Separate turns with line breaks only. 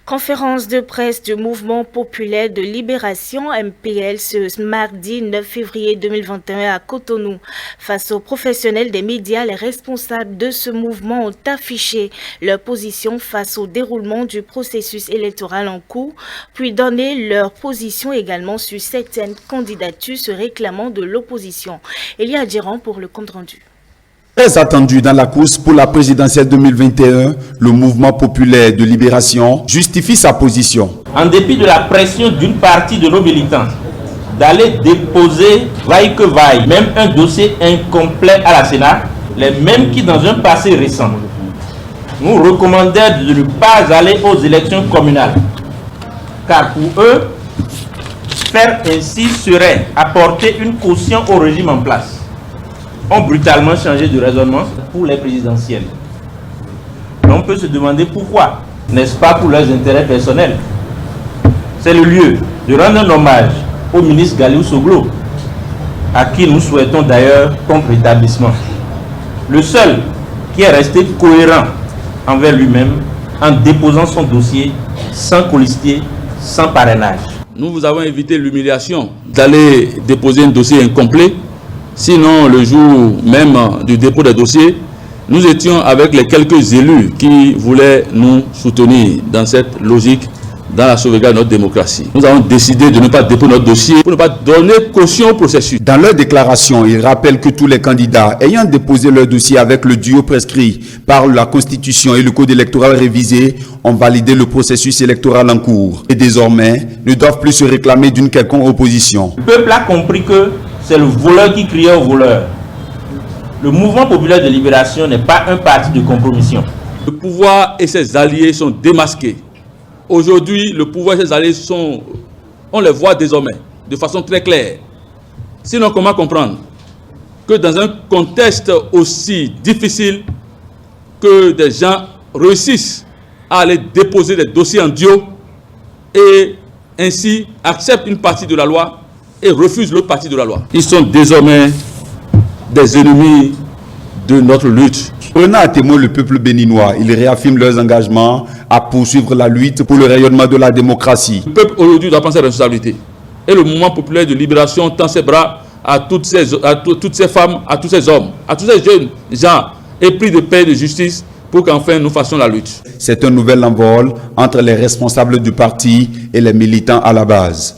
Conférence de presse du Mouvement populaire de libération MPL ce mardi 9 février 2021 à Cotonou. Face aux professionnels des médias, les responsables de ce mouvement ont affiché leur position face au déroulement du processus électoral en cours, puis donné leur position également sur certaines candidatures se réclamant de l'opposition. Elia Adjiran pour le compte-rendu.
Très attendu dans la course pour la présidentielle 2021, le mouvement populaire de libération justifie sa position.
En dépit de la pression d'une partie de nos militants d'aller déposer, vaille que vaille, même un dossier incomplet à la Sénat, les mêmes qui dans un passé récent nous recommandaient de ne pas aller aux élections communales, car pour eux, faire ainsi serait apporter une caution au régime en place, ont brutalement changé de raisonnement pour les présidentielles. On peut se demander pourquoi, n'est-ce pas pour leurs intérêts personnels? C'est le lieu de rendre un hommage au ministre Galiou Soglo, à qui nous souhaitons d'ailleurs prompt rétablissement. Le seul qui est resté cohérent envers lui-même en déposant son dossier sans colistier, sans parrainage.
Nous vous avons évité l'humiliation d'aller déposer un dossier incomplet. Sinon, le jour même du dépôt des dossiers, nous étions avec les quelques élus qui voulaient nous soutenir dans cette logique, dans la sauvegarde de notre démocratie. Nous avons décidé de ne pas déposer notre dossier pour ne pas donner caution au processus.
Dans leur déclaration, ils rappellent que tous les candidats ayant déposé leur dossier avec le duo prescrit par la Constitution et le Code électoral révisé ont validé le processus électoral en cours et désormais ne doivent plus se réclamer d'une quelconque opposition.
Le peuple a compris que c'est le voleur qui criait au voleur. Le mouvement populaire de libération n'est pas un parti de compromission.
Le pouvoir et ses alliés sont démasqués. Aujourd'hui, le pouvoir et ses alliés on les voit désormais de façon très claire. Sinon, comment comprendre que dans un contexte aussi difficile, que des gens réussissent à aller déposer des dossiers en duo et ainsi acceptent une partie de la loi et refusent l'autre partie de la loi. Ils sont désormais des ennemis de notre lutte.
Prenant à témoin le peuple béninois, ils réaffirment leurs engagements à poursuivre la lutte pour le rayonnement de la démocratie.
Le peuple aujourd'hui doit prendre ses responsabilités. Et le mouvement populaire de libération tend ses bras à toutes ces femmes, à tous ces hommes, à tous ces jeunes gens épris de paix et de justice pour qu'enfin nous fassions la lutte.
C'est un nouvel envol entre les responsables du parti et les militants à la base.